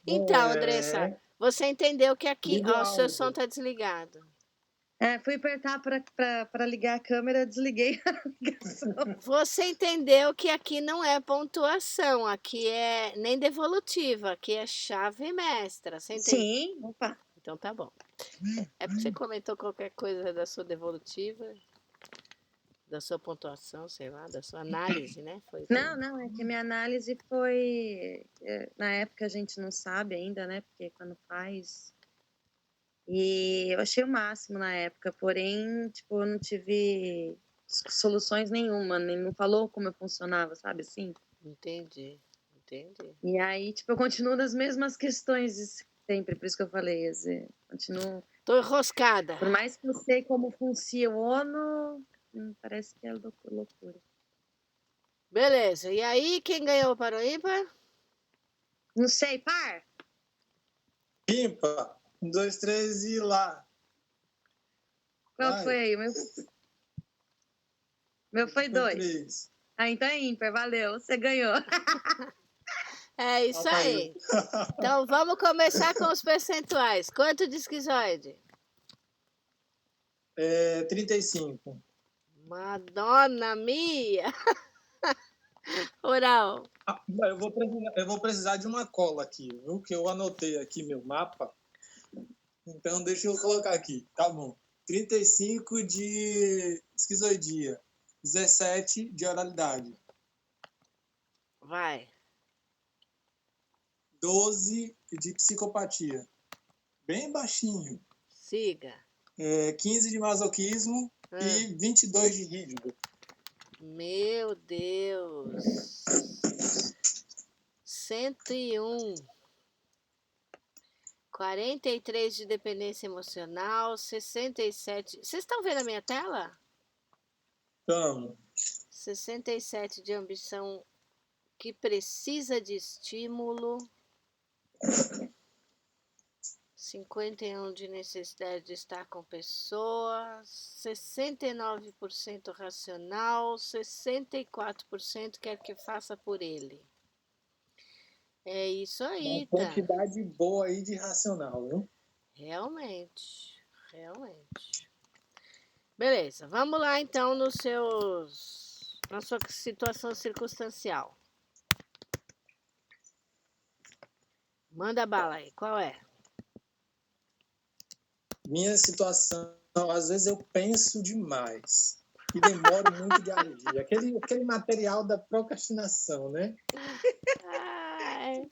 Então, Andressa, É, você entendeu que aqui. liga o Ó, o seu som áudio. está desligado. Fui apertar para ligar a câmera, desliguei a ligação. Você entendeu que aqui não é pontuação, aqui é nem devolutiva, aqui é chave mestra. Você entendeu? Sim, opa. Então tá bom. É porque você comentou qualquer coisa da sua devolutiva, da sua pontuação, sei lá, da sua análise, né? Foi Não, é que minha análise foi. Na época a gente não sabe ainda, né? Porque quando faz. E eu achei o máximo na época, porém, tipo, eu não tive soluções nenhuma, nem não falou como eu funcionava, sabe assim? Entendi. E aí, tipo, eu continuo nas mesmas questões de sempre, por isso que eu falei, continuo. Tô enroscada. Por mais que eu sei como funciona, parece que é loucura. Beleza. E aí, quem ganhou para o ímpar? Não sei, par? Pimpa. 1, 2, 3 e lá. Qual Vai. foi aí? Meu foi Foi 2. 3. Então é ímpar, valeu, você ganhou. É isso aí. Então vamos começar com os percentuais. Quanto de esquizoide? 35. Madonna mia! Oral. Eu vou precisar de uma cola aqui, viu? Que eu anotei aqui meu mapa. Então, deixa eu colocar aqui. Tá bom. 35 de esquizoidia. 17 de oralidade. Vai. 12 de psicopatia. Bem baixinho. Siga. 15 de masoquismo e 22 de rígido. Meu Deus. 101. 43 de dependência emocional, 67. Vocês estão vendo a minha tela? Então, 67 de ambição que precisa de estímulo. 51 de necessidade de estar com pessoas, 69% racional, 64% quer que faça por ele. É isso aí, uma tá? quantidade boa aí de racional, viu? Realmente. Beleza, vamos lá então na sua situação circunstancial. Manda bala aí, qual é? Minha situação, às vezes eu penso demais e demoro muito de agir. Aquele material da procrastinação, né? Ai.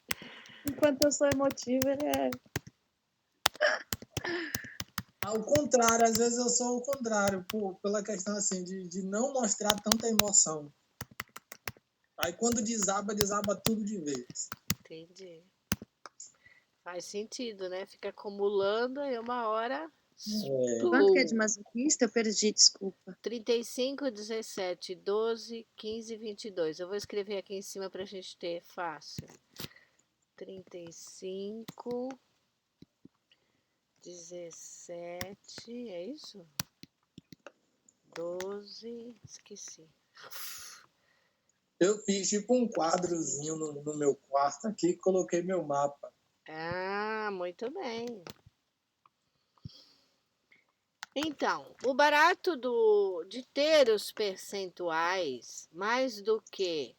Enquanto eu sou emotiva, Ao contrário, às vezes eu sou o contrário, pela questão assim de não mostrar tanta emoção. Aí quando desaba tudo de vez. Entendi. Faz sentido, né? Fica acumulando e uma hora. Quanto que é de masoquista? Eu perdi, desculpa. 35, 17, 12, 15, 22. Eu vou escrever aqui em cima pra gente ter fácil. 35, 17, é isso? 12, esqueci. Eu fiz tipo um quadrozinho no meu quarto aqui e coloquei meu mapa. Ah, muito bem. Então, o barato de ter os percentuais, mais do que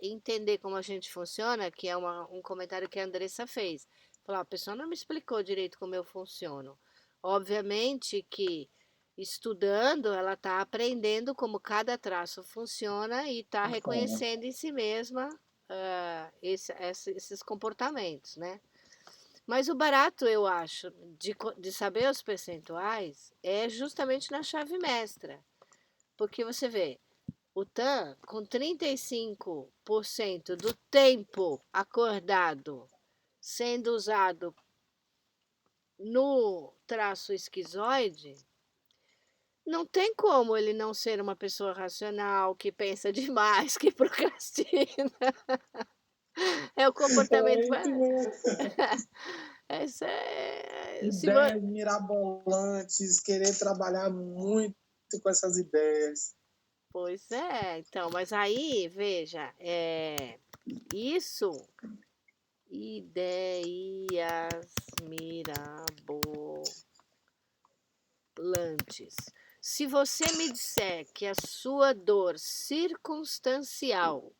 entender como a gente funciona, que é um comentário que a Andressa fez. Falou, a pessoa não me explicou direito como eu funciono. Obviamente que estudando, ela está aprendendo como cada traço funciona e está reconhecendo em si mesma esses comportamentos, né? Mas o barato, eu acho, de saber os percentuais é justamente na chave mestra. Porque você vê, o TAM, com 35% do tempo acordado sendo usado no traço esquizoide, não tem como ele não ser uma pessoa racional, que pensa demais, que procrastina. É o comportamento. Essa é. Ideias mirabolantes, querer trabalhar muito com essas ideias. Pois é, então, mas aí, veja, isso ideias mirabolantes. Se você me disser que a sua dor circunstancial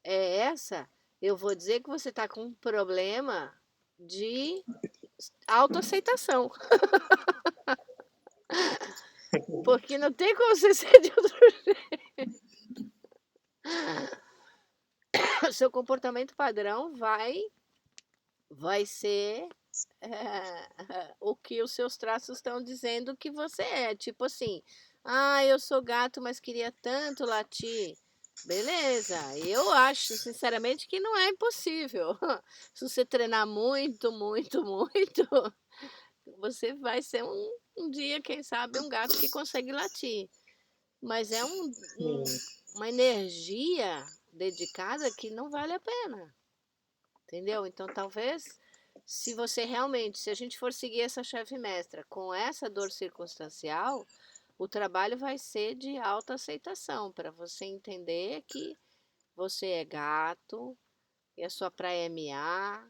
é essa, eu vou dizer que você está com um problema de autoaceitação. Porque não tem como você ser de outro jeito. O seu comportamento padrão vai ser o que os seus traços estão dizendo que você é. Tipo assim, eu sou gato, mas queria tanto latir. Beleza, eu acho, sinceramente, que não é impossível. Se você treinar muito, muito, muito, você vai ser um dia, quem sabe, um gato que consegue latir. Mas é Sim. uma energia dedicada que não vale a pena. Entendeu? Então, talvez, se a gente for seguir essa chave mestra com essa dor circunstancial, o trabalho vai ser de autoaceitação, para você entender que você é gato, e a sua praia é miar,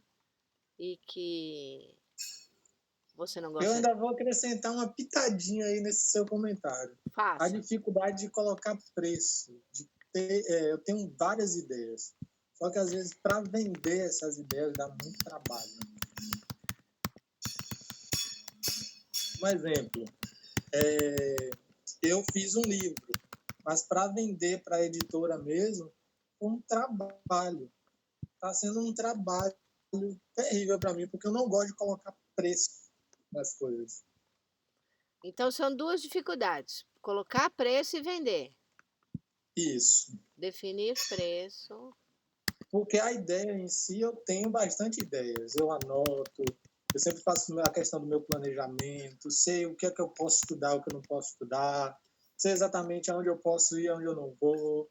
e que você não Eu gosta de... ainda vou acrescentar uma pitadinha aí nesse seu comentário. A Faça. dificuldade de colocar preço. Eu tenho várias ideias. Só que às vezes para vender essas ideias dá muito trabalho. Um exemplo, eu fiz um livro, mas para vender para a editora mesmo, foi um trabalho. Está sendo um trabalho terrível para mim, porque eu não gosto de colocar preço nas coisas. Então, são duas dificuldades: colocar preço e vender. Isso. Definir preço. Porque a ideia em si, eu tenho bastante ideias. Eu anoto, eu sempre faço a questão do meu planejamento, sei o que é que eu posso estudar, o que eu não posso estudar, sei exatamente aonde eu posso ir, aonde eu não vou.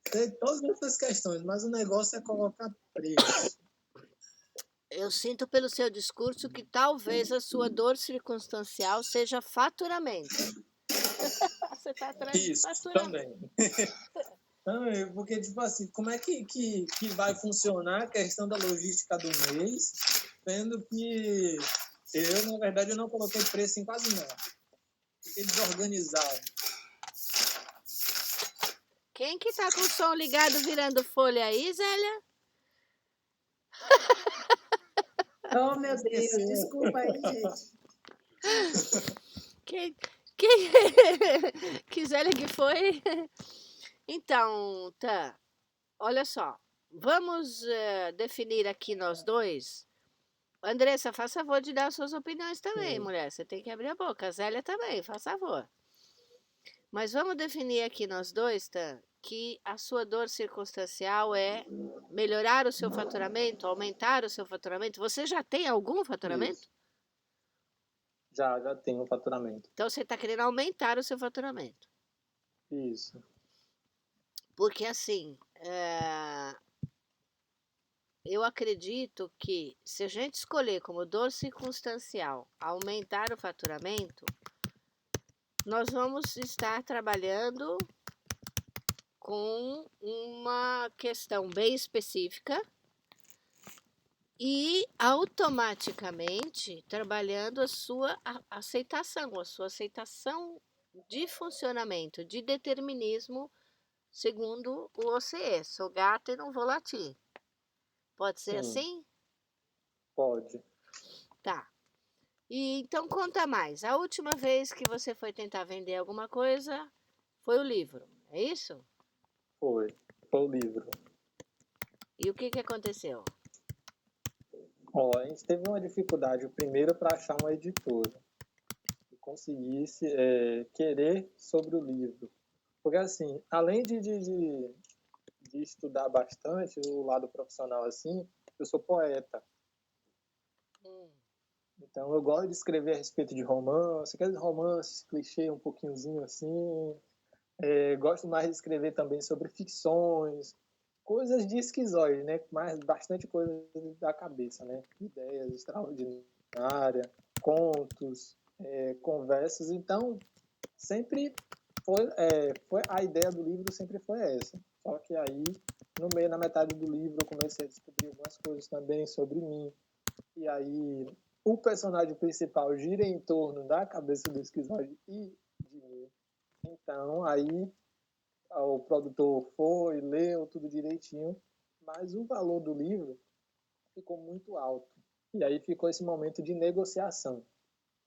Sei todas essas questões, mas o negócio é colocar preço. Eu sinto pelo seu discurso que talvez a sua dor circunstancial seja faturamento. Você está atrás de Isso, faturamento. também. Porque, tipo assim, como é que vai funcionar a questão da logística do mês, sendo que eu, na verdade, eu não coloquei preço em quase nada. Fiquei desorganizado. Quem que tá com o som ligado virando folha aí, Zélia? Oh, meu Deus, desculpa aí, gente. Quem que Zélia que foi? Então, tá. Olha só. Vamos definir aqui nós dois. Andressa, faça favor de dar suas opiniões também, Sim. mulher. Você tem que abrir a boca. A Zélia também, faça favor. Mas vamos definir aqui nós dois, tá? Que a sua dor circunstancial é melhorar o seu faturamento, aumentar o seu faturamento. Você já tem algum faturamento? Isso. Já tenho faturamento. Então você está querendo aumentar o seu faturamento. Isso. Porque assim, eu acredito que se a gente escolher como dor circunstancial aumentar o faturamento, nós vamos estar trabalhando com uma questão bem específica e automaticamente trabalhando a sua aceitação de funcionamento, de determinismo, segundo o OCE. Sou gato e não vou latir. Pode ser Sim. assim? Pode. Tá. E então conta mais. A última vez que você foi tentar vender alguma coisa foi o livro, é isso? Foi o livro. E o que aconteceu? Ó, a gente teve uma dificuldade primeiro para achar uma editora que conseguisse querer sobre o livro. Porque, assim, além de estudar bastante o lado profissional, assim, eu sou poeta. Então, eu gosto de escrever a respeito de romance, aqueles romances, clichê um pouquinhozinho assim. Gosto mais de escrever também sobre ficções, coisas de esquizoide, né? Mas bastante coisa da cabeça, né? Ideias extraordinárias, contos, conversas. Então, sempre foi a ideia do livro sempre foi essa. Só que aí no meio, na metade do livro, eu comecei a descobrir algumas coisas também sobre mim. E aí, o personagem principal gira em torno da cabeça do esquizoide e de mim. Então, aí, o produtor foi, leu tudo direitinho, mas o valor do livro ficou muito alto. E aí ficou esse momento de negociação.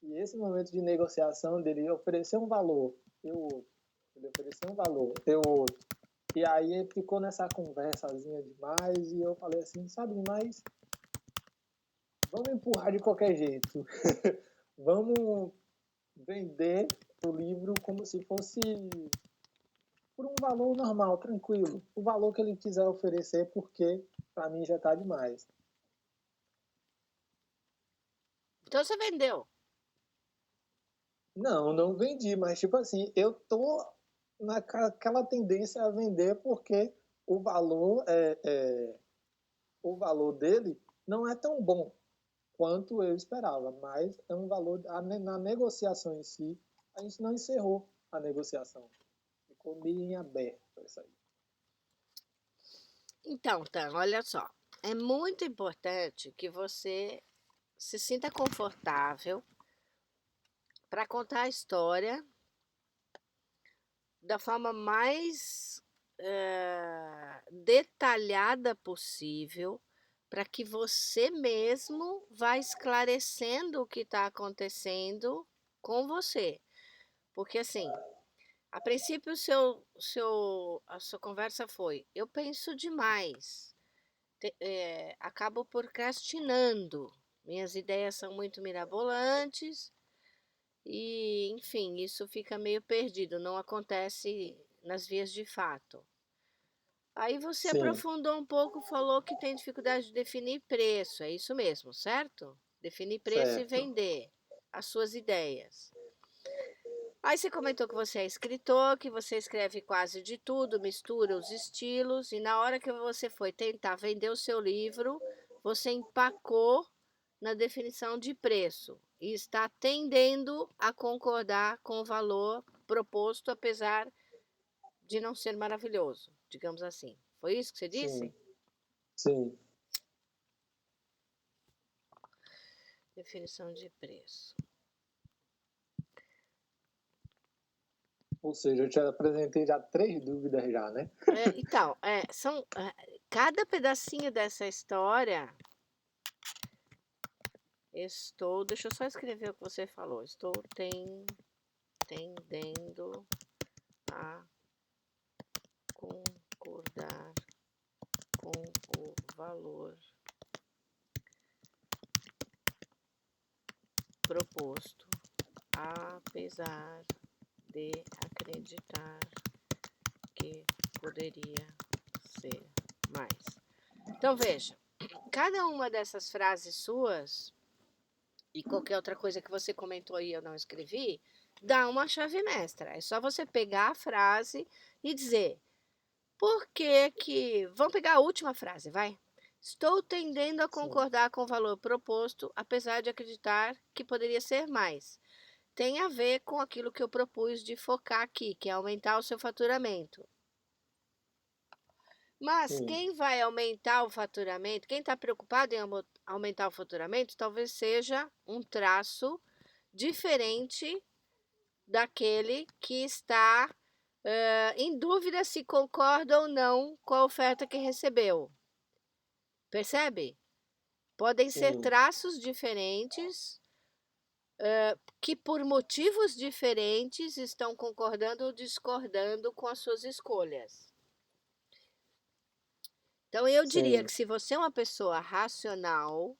E esse momento de negociação dele oferecer um valor, eu outro. Ele ofereceu um valor, eu outro. E aí ficou nessa conversazinha demais e eu falei assim, sabe, mas vamos empurrar de qualquer jeito. Vamos vender o livro como se fosse por um valor normal, tranquilo. O valor que ele quiser oferecer, porque para mim já tá demais. Então você vendeu. Não vendi, mas tipo assim, eu tô naquela tendência a vender porque o valor o valor dele não é tão bom quanto eu esperava, mas é um valor na negociação em si, a gente não encerrou a negociação. Ficou meio em aberto isso aí. Então, Tan, olha só. É muito importante que você se sinta confortável para contar a história da forma mais detalhada possível, para que você mesmo vá esclarecendo o que está acontecendo com você. Porque assim, a princípio a sua conversa foi, eu penso demais, acabo procrastinando, minhas ideias são muito mirabolantes, e, enfim, isso fica meio perdido, não acontece nas vias de fato. Aí você Sim, aprofundou um pouco, falou que tem dificuldade de definir preço, é isso mesmo, certo? Definir preço e certo. vender as suas ideias. Aí você comentou que você é escritor, que você escreve quase de tudo, mistura os estilos, e na hora que você foi tentar vender o seu livro, você empacou na definição de preço e está tendendo a concordar com o valor proposto, apesar de não ser maravilhoso, digamos assim. Foi isso que você Sim, disse? sim. Definição de preço. Ou seja, eu te apresentei já 3 dúvidas já, né? Então, cada pedacinho dessa história. Deixa eu só escrever o que você falou. Estou tendendo a concordar com o valor proposto, apesar de acreditar que poderia ser mais. Então veja, cada uma dessas frases suas e qualquer outra coisa que você comentou aí eu não escrevi, dá uma chave mestra. É só você pegar a frase e dizer por que que. Vamos pegar a última frase, vai. Estou tendendo a Sim, concordar com o valor proposto, apesar de acreditar que poderia ser mais. Tem a ver com aquilo que eu propus de focar aqui, que é aumentar o seu faturamento. Mas sim, quem vai aumentar o faturamento, quem está preocupado em aumentar o faturamento, talvez seja um traço diferente daquele que está em dúvida se concorda ou não com a oferta que recebeu. Percebe? Podem ser sim, traços diferentes que, por motivos diferentes, estão concordando ou discordando com as suas escolhas. Então, eu diria sim, que se você é uma pessoa racional,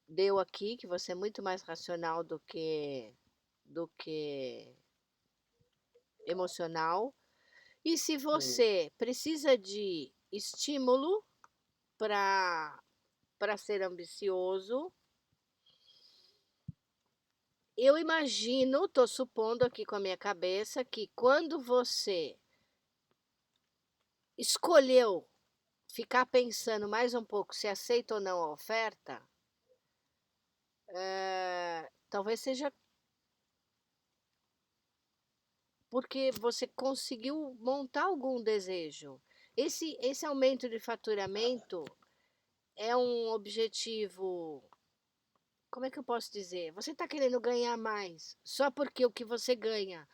deu aqui que você é muito mais racional do que emocional. E se sim, você precisa de estímulo para ser ambicioso, eu imagino, estou supondo aqui com a minha cabeça, que quando você escolheu ficar pensando mais um pouco se aceita ou não a oferta, talvez seja porque você conseguiu montar algum desejo. Esse aumento de faturamento é um objetivo, como é que eu posso dizer? Você está querendo ganhar mais só porque o que você ganha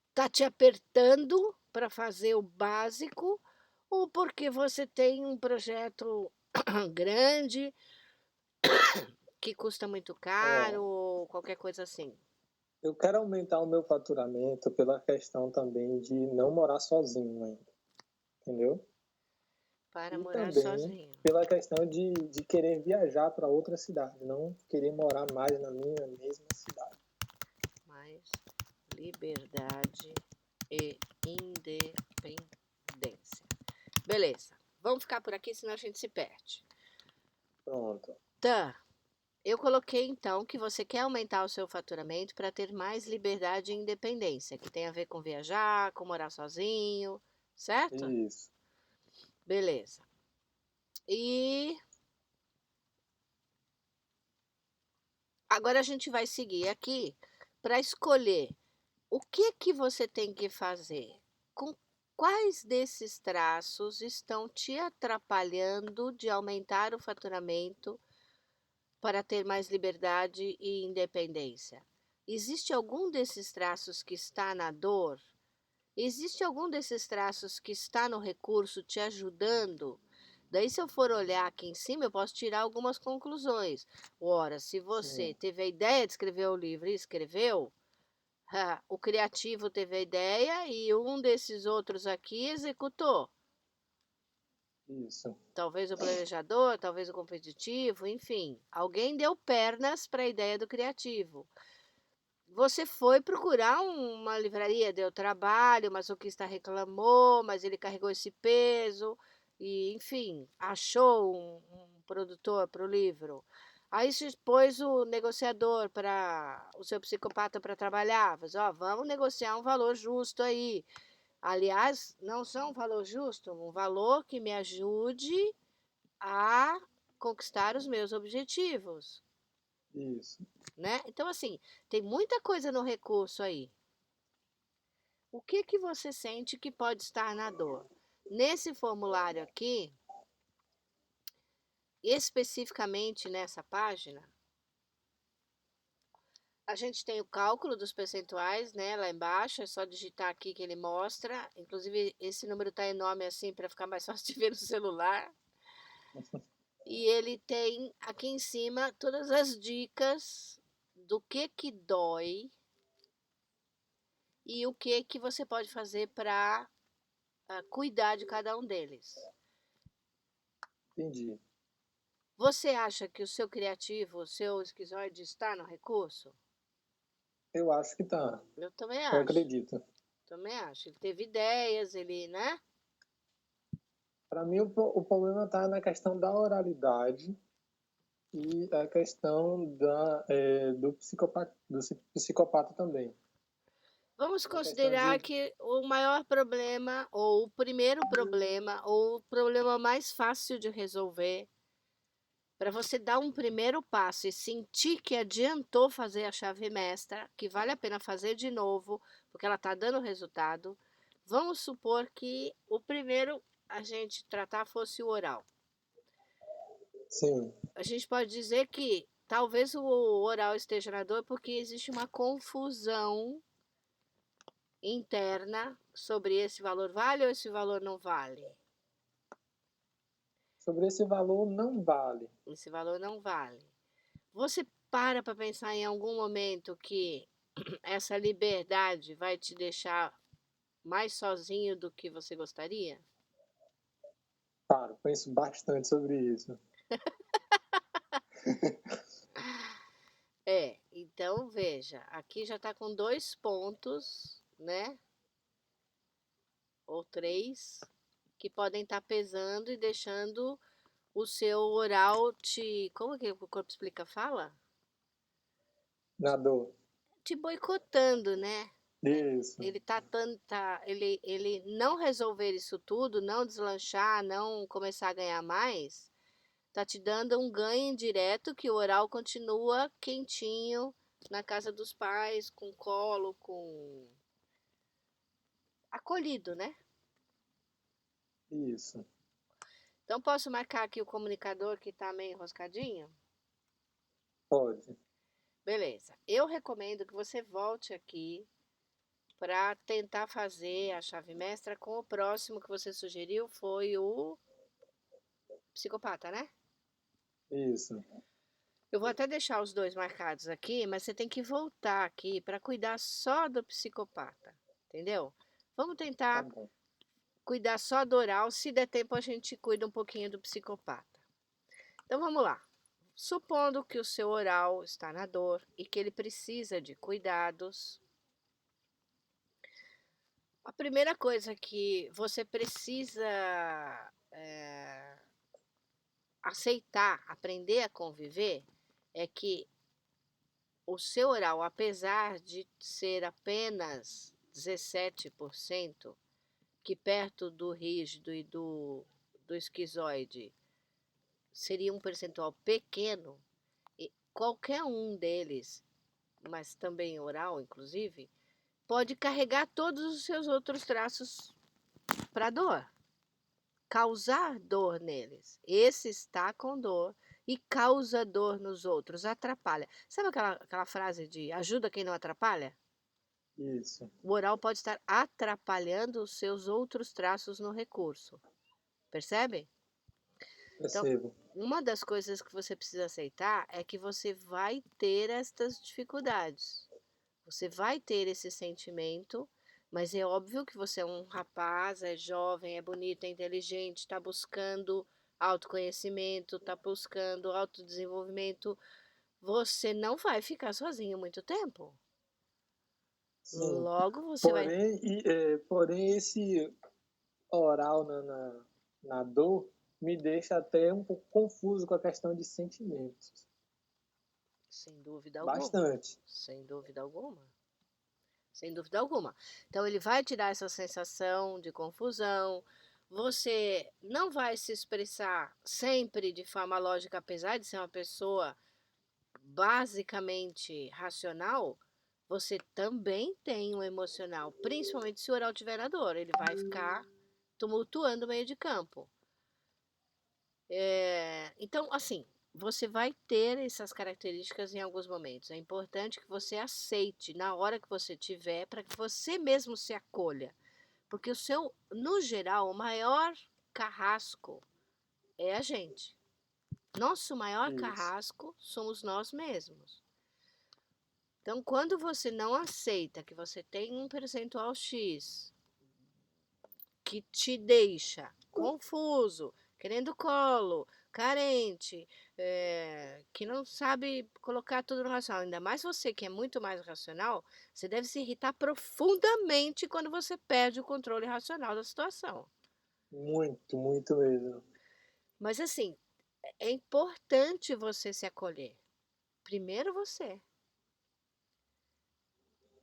está te apertando para fazer o básico, ou porque você tem um projeto grande que custa muito Ó, caro, ou qualquer coisa assim? eu quero aumentar o meu faturamento pela questão também de não morar sozinho ainda, entendeu? Para E morar também sozinho. pela questão de querer viajar para outra cidade, não querer morar mais na minha mesma cidade. Mais liberdade e independência. Beleza. Vamos ficar por aqui, senão a gente se perde. Pronto. Tá. Eu coloquei então que você quer aumentar o seu faturamento para ter mais liberdade e independência, que tem a ver com viajar, com morar sozinho, certo? Isso. Beleza. E agora a gente vai seguir aqui para escolher o que você tem que fazer. Com quais desses traços estão te atrapalhando de aumentar o faturamento para ter mais liberdade e independência? Existe algum desses traços que está na dor? Existe algum desses traços que está no recurso te ajudando? Daí, se eu for olhar aqui em cima, eu posso tirar algumas conclusões. Ora, se você Sim. teve a ideia de escrever o livro e escreveu, o criativo teve a ideia e um desses outros aqui executou. Isso. Talvez o planejador, talvez o competitivo, enfim. Alguém deu pernas para a ideia do criativo. Você foi procurar uma livraria, deu trabalho, mas o masoquista reclamou, mas ele carregou esse peso e, enfim, achou um produtor para o livro. Aí se pôs o negociador para o seu psicopata para trabalhar, mas, ó, vamos negociar um valor justo aí. Aliás, não só um valor justo, um valor que me ajude a conquistar os meus objetivos, Isso. né? Então, assim, tem muita coisa no recurso aí. O que você sente que pode estar na dor? Nesse formulário aqui, especificamente nessa página, a gente tem o cálculo dos percentuais, né? Lá embaixo, é só digitar aqui que ele mostra. Inclusive, esse número está enorme assim para ficar mais fácil de ver no celular. E ele tem aqui em cima todas as dicas do que dói e o que você pode fazer para cuidar de cada um deles. Entendi. Você acha que o seu criativo, o seu esquizoide está no recurso? Eu acho que tá. Eu também Eu acho. acredito. Também acho. Ele teve ideias, ele, né? Para mim, o problema está na questão da oralidade e a questão do psicopata também. Vamos A questão considerar de. que o maior problema, ou o primeiro problema, ou o problema mais fácil de resolver, para você dar um primeiro passo e sentir que adiantou fazer a chave mestra, que vale a pena fazer de novo, porque ela está dando resultado. Vamos supor que o primeiro a gente tratar fosse o oral. Sim, A gente pode dizer que talvez o oral esteja na dor porque existe uma confusão interna sobre esse valor vale ou esse valor não vale. sobre esse valor não vale. Esse valor não vale. Você para pensar em algum momento que essa liberdade vai te deixar mais sozinho do que você gostaria? Claro, penso bastante sobre isso. Então veja, aqui já está com 2 pontos, né? Ou 3, que podem estar pesando e deixando o seu oral te. Como que o corpo explica? Fala? Na dor. Te boicotando, né? Isso. Ele ele não resolver isso tudo, não deslanchar, não começar a ganhar mais, tá te dando um ganho indireto que o oral continua quentinho na casa dos pais, com colo, com acolhido, né? Isso. Então, posso marcar aqui o comunicador que está meio enroscadinho? Pode. Beleza. Eu recomendo que você volte aqui para tentar fazer a chave mestra com o próximo que você sugeriu, foi o psicopata, né? Isso. Eu vou até deixar os dois marcados aqui, mas você tem que voltar aqui para cuidar só do psicopata, entendeu? Vamos Tá tentar bom. cuidar só do oral, se der tempo a gente cuida um pouquinho do psicopata. Então vamos lá. Supondo que o seu oral está na dor e que ele precisa de cuidados, a primeira coisa que você precisa aceitar, aprender a conviver, é que o seu oral, apesar de ser apenas 17%, que perto do rígido e do esquizoide seria um percentual pequeno, e qualquer um deles, mas também oral, inclusive, pode carregar todos os seus outros traços para dor, causar dor neles. Esse está com dor e causa dor nos outros, atrapalha. Sabe aquela frase de ajuda quem não atrapalha? Isso. O oral pode estar atrapalhando os seus outros traços no recurso. Percebe? Então, Percebo. uma das coisas que você precisa aceitar é que você vai ter estas dificuldades. Você vai ter esse sentimento, mas é óbvio que você é um rapaz, é jovem, é bonito, é inteligente, está buscando autoconhecimento, está buscando autodesenvolvimento. Você não vai ficar sozinho muito tempo. Sim. Logo você vai. Porém, esse oral na dor me deixa até um pouco confuso com a questão de sentimentos. Sem dúvida alguma. Bastante. Sem dúvida alguma. Sem dúvida alguma. Então, ele vai te dar essa sensação de confusão. Você não vai se expressar sempre de forma lógica, apesar de ser uma pessoa basicamente racional. Você também tem um emocional, principalmente se o oral tiver na dor. Ele vai ficar tumultuando o meio de campo. Então, assim, você vai ter essas características em alguns momentos. É importante que você aceite na hora que você tiver, para que você mesmo se acolha. Porque no geral, o maior carrasco é a gente. Nosso maior Isso. carrasco somos nós mesmos. Então, quando você não aceita que você tem um percentual X que te deixa confuso, querendo colo, carente, que não sabe colocar tudo no racional. Ainda mais você que é muito mais racional, você deve se irritar profundamente quando você perde o controle racional da situação. Muito, muito mesmo. Mas assim, é importante você se acolher. Primeiro você.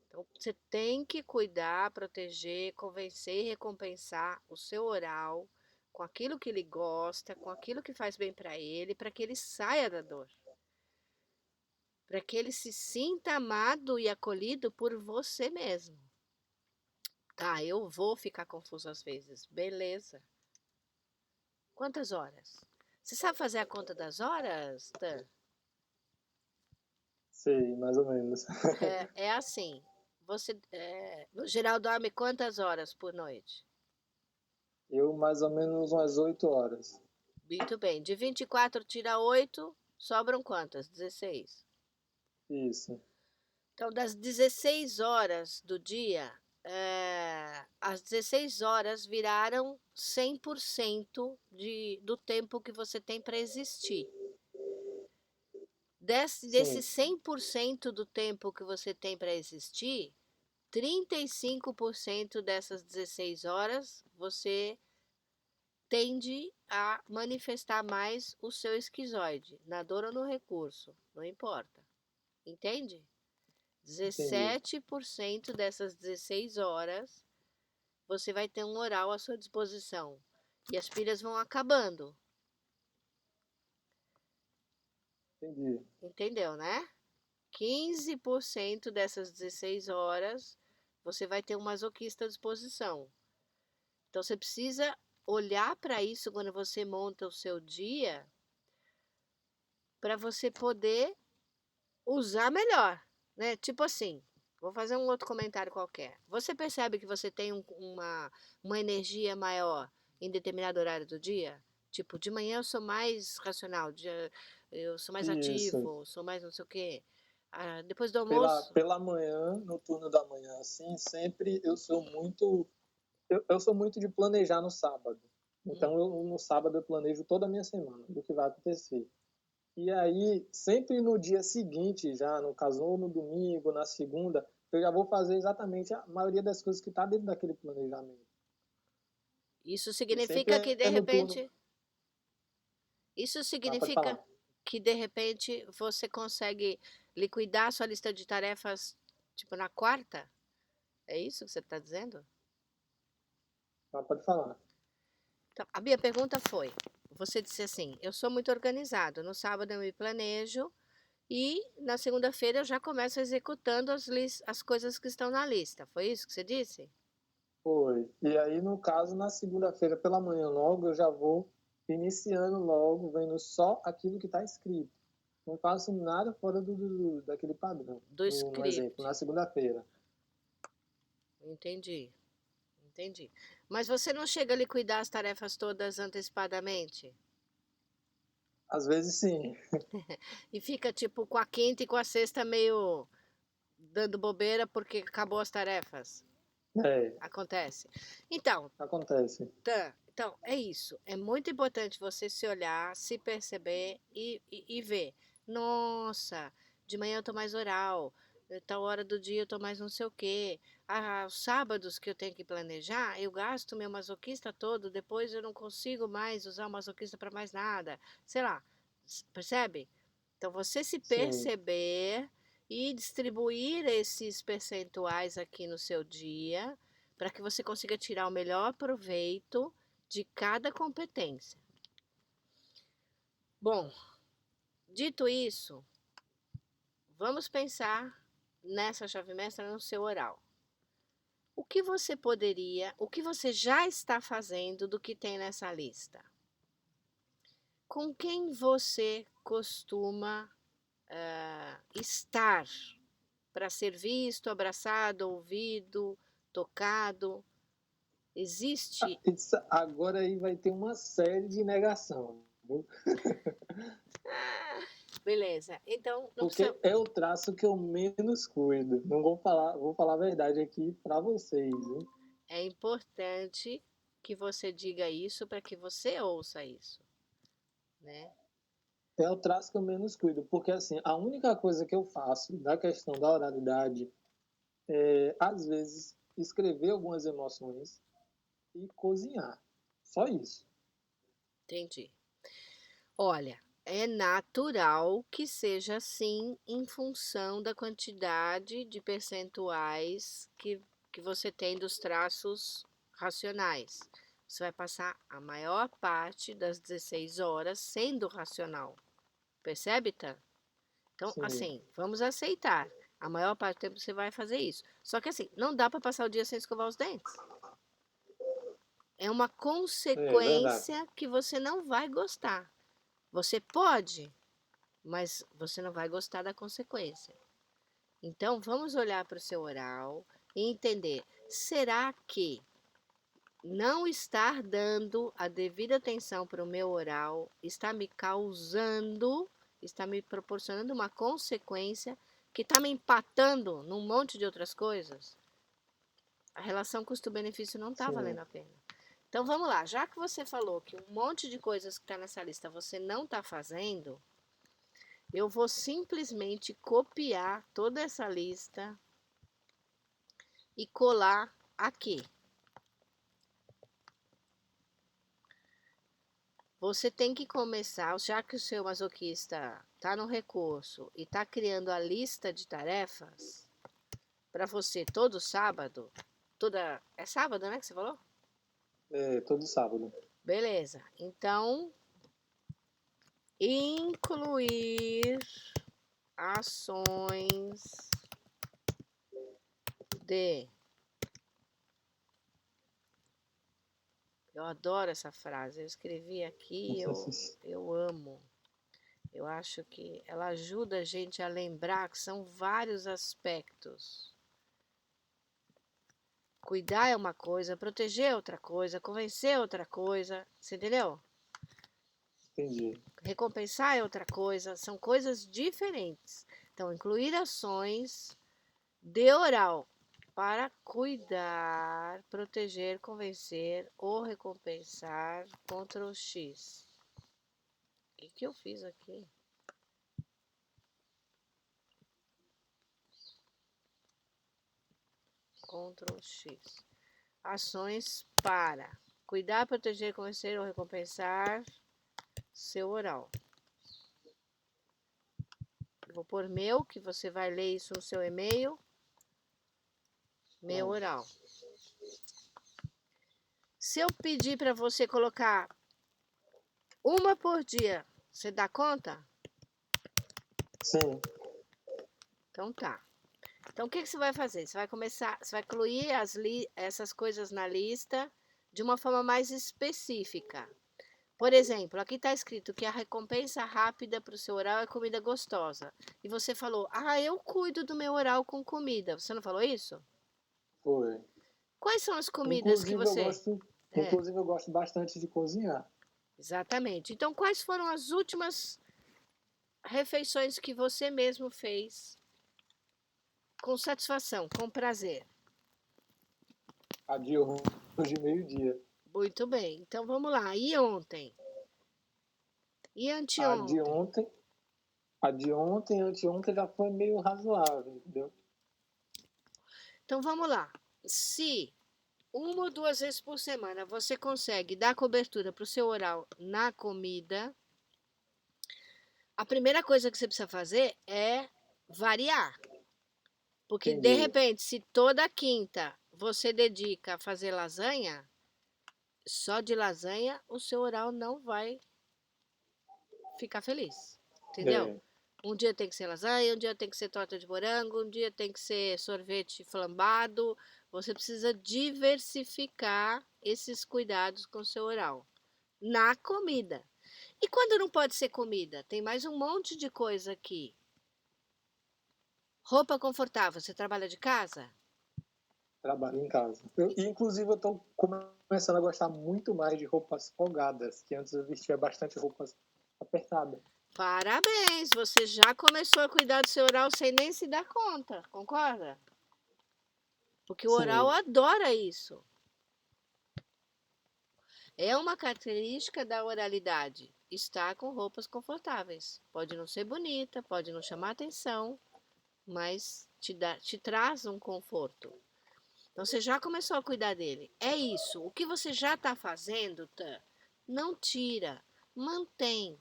Então, você tem que cuidar, proteger, convencer e recompensar o seu oral com aquilo que ele gosta, com aquilo que faz bem para que ele saia da dor. Para que ele se sinta amado e acolhido por você mesmo. Tá, eu vou ficar confuso às vezes. Beleza. Quantas horas? Você sabe fazer a conta das horas, Dan? Sei, mais ou menos. É assim. Você, no geral, dorme quantas horas por noite? Eu mais ou menos umas 8 horas. Muito bem. De 24 tira 8, sobram quantas? 16. Isso. Então, das 16 horas do dia, as 16 horas viraram 100% do tempo que você tem para existir. Desse Sim. 100% do tempo que você tem para existir, 35% dessas 16 horas você tende a manifestar mais o seu esquizoide, na dor ou no recurso, não importa. Entende? Entendi. 17% dessas 16 horas você vai ter um oral à sua disposição. E as pilhas vão acabando. Entendi. Entendeu, né? 15% dessas 16 horas você vai ter um masoquista à disposição. Então você precisa olhar para isso quando você monta o seu dia, para você poder usar melhor, né? Tipo assim, vou fazer um outro comentário qualquer. Você percebe que você tem uma energia maior em determinado horário do dia? Tipo, de manhã eu sou mais racional, eu sou mais Isso. ativo, sou mais não sei o quê. Ah, depois do Pela, almoço, pela manhã, no turno da manhã, assim, sempre eu sou muito. Eu sou muito de planejar no sábado. Então, no sábado eu planejo toda a minha semana, do que vai acontecer. E aí, sempre no dia seguinte, já no caso, ou no domingo, na segunda, eu já vou fazer exatamente a maioria das coisas que está dentro daquele planejamento. isso E sempre significa que de é no turno. repente, isso Pode significa falar. que de repente você consegue liquidar a sua lista de tarefas, tipo, na quarta? É isso que você está dizendo? Pode falar. Então, a minha pergunta foi: você disse assim, eu sou muito organizado, no sábado eu me planejo e na segunda-feira eu já começo executando as coisas que estão na lista. Foi isso que você disse? Foi. E aí, no caso, na segunda-feira pela manhã logo, eu já vou iniciando logo, vendo só aquilo que está escrito. Não faço nada fora daquele padrão. Do No exemplo, script. na segunda-feira. Entendi, entendi. Mas você não chega a liquidar as tarefas todas antecipadamente? Às vezes, sim. E fica tipo com a quinta e com a sexta meio dando bobeira porque acabou as tarefas? É, Acontece. Então, acontece. então, é isso. É muito importante você se olhar, se perceber e ver. Nossa, de manhã eu tô mais oral, tal hora do dia eu tô mais não sei o quê. Ah, os sábados que eu tenho que planejar, eu gasto meu masoquista todo, depois eu não consigo mais usar o masoquista para mais nada. Sei lá, percebe? Então, você se Sim, perceber e distribuir esses percentuais aqui no seu dia para que você consiga tirar o melhor proveito de cada competência. Bom, dito isso, vamos pensar nessa chave mestra no seu oral. O que você poderia, o que você já está fazendo do que tem nessa lista? Com quem você costuma estar para ser visto, abraçado, ouvido, tocado? Existe. Agora aí vai ter uma série de negação. Viu? Beleza. Então, não precisa. Porque é o traço que eu menos cuido. Não vou falar a verdade aqui para vocês. Viu? É importante que você diga isso para que você ouça isso, né? É o traço que eu menos cuido. Porque, assim, a única coisa que eu faço da questão da oralidade é, às vezes, escrever algumas emoções e cozinhar. Só isso. Entendi. Olha, é natural que seja assim em função da quantidade de percentuais que você tem dos traços racionais. Você vai passar a maior parte das 16 horas sendo racional. Percebe, Tan? Então, Sim. assim, vamos aceitar. A maior parte do tempo você vai fazer isso. Só que assim, não dá para passar o dia sem escovar os dentes. É uma É verdade. consequência que você não vai gostar. Você pode, mas você não vai gostar da consequência. Então, vamos olhar para o seu oral e entender: será que não estar dando a devida atenção para o meu oral está me causando, está me proporcionando uma consequência que está me empatando num monte de outras coisas? A relação custo-benefício não está valendo Sim. a pena. Então vamos lá, já que você falou que um monte de coisas que está nessa lista você não está fazendo, eu vou simplesmente copiar toda essa lista e colar aqui. Você tem que começar, já que o seu masoquista está no recurso e está criando a lista de tarefas para você todo sábado, é sábado, né, que você falou? É, todo sábado. Beleza. Então, incluir ações de Eu adoro essa frase. Eu escrevi aqui, eu amo. Eu acho que ela ajuda a gente a lembrar que são vários aspectos. Cuidar é uma coisa, proteger é outra coisa, convencer é outra coisa. Você entendeu? Entendi. Recompensar é outra coisa. São coisas diferentes. Então, incluir ações de oral para cuidar, proteger, convencer ou recompensar. Ctrl X. O que eu fiz aqui? Ctrl X. Ações para cuidar, proteger, convencer ou recompensar seu oral. Eu vou pôr meu, que você vai ler isso no seu e-mail. Meu oral. Se eu pedir para você colocar uma por dia, você dá conta? Sim. Então tá. Então o que você vai fazer? Você vai incluir essas coisas na lista de uma forma mais específica. Por exemplo, aqui está escrito que a recompensa rápida para o seu oral é comida gostosa. E você falou, eu cuido do meu oral com comida. Você não falou isso? Foi. Quais são as comidas que você... Inclusive, eu gosto bastante de cozinhar. Exatamente. Então, quais foram as últimas refeições que você mesmo fez com satisfação, com prazer? A de hoje, meio-dia. Muito bem. Então, vamos lá. E ontem? E A anteontem? de ontem, anteontem já foi meio razoável, entendeu? Então, vamos lá. Se 1 ou 2 vezes por semana você consegue dar cobertura para o seu oral na comida, a primeira coisa que você precisa fazer é variar. Porque, de Entendi. repente, se toda quinta você dedica a fazer lasanha, só de lasanha o seu oral não vai ficar feliz. Entendeu? É, Um dia tem que ser lasanha, um dia tem que ser torta de morango, um dia tem que ser sorvete flambado. Você precisa diversificar esses cuidados com o seu oral na comida. E quando não pode ser comida? Tem mais um monte de coisa aqui. Roupa confortável. Você trabalha de casa? trabalho em casa. Inclusive, eu estou começando a gostar muito mais de roupas folgadas, que antes eu vestia bastante roupas apertadas. Parabéns! Você já começou a cuidar do seu oral sem nem se dar conta. Concorda? Porque o oral Sim, adora isso. É uma característica da oralidade. Estar com roupas confortáveis. Pode não ser bonita, pode não chamar atenção, mas te traz um conforto. Então você já começou a cuidar dele. É isso. O que você já está fazendo, não tira, mantém.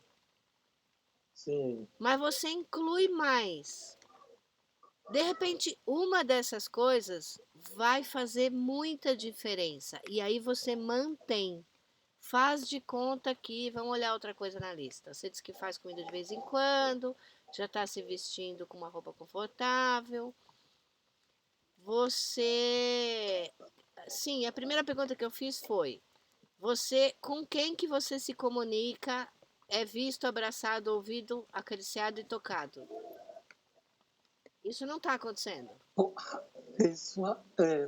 sim. Mas você inclui mais. De repente, uma dessas coisas vai fazer muita diferença. E aí você mantém. Faz de conta que, vamos olhar outra coisa na lista. Você diz que faz comida de vez em quando, já está se vestindo com uma roupa confortável. Você... Sim, a primeira pergunta que eu fiz foi: com quem que você se comunica é visto, abraçado, ouvido, acariciado e tocado? Isso não está acontecendo. Isso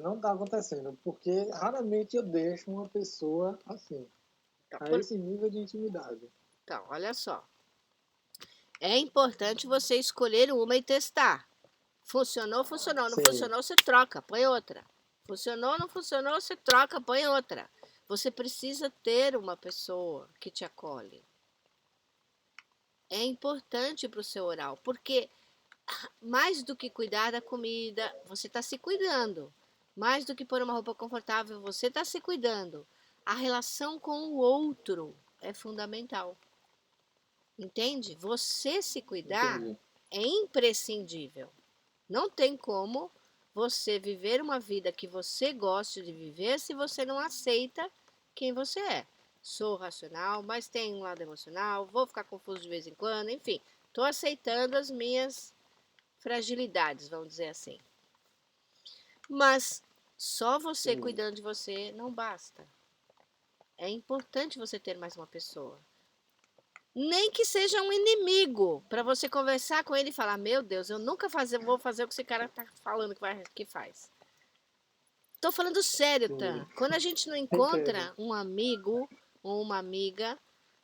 não está acontecendo, porque raramente eu deixo uma pessoa assim, a esse nível de intimidade. Então, olha só. É importante você escolher uma e testar. Funcionou, funcionou. Não Sim. funcionou, você troca, põe outra. Funcionou, não funcionou, você troca, põe outra. Você precisa ter uma pessoa que te acolhe. É importante para o seu oral, porque mais do que cuidar da comida, você está se cuidando. Mais do que pôr uma roupa confortável, você está se cuidando. A relação com o outro é fundamental. Entende? Você se cuidar Entendi. é imprescindível. Não tem como você viver uma vida que você gosta de viver se você não aceita quem você é. Sou racional, mas tenho um lado emocional, vou ficar confuso de vez em quando, enfim, estou aceitando as minhas fragilidades, vamos dizer assim. Mas só você cuidando de você não basta. É importante você ter mais uma pessoa. Nem que seja um inimigo, para você conversar com ele e falar: meu Deus, eu nunca vou fazer o que esse cara tá falando que faz. Tô falando sério, Tan. Quando a gente não encontra um amigo ou uma amiga,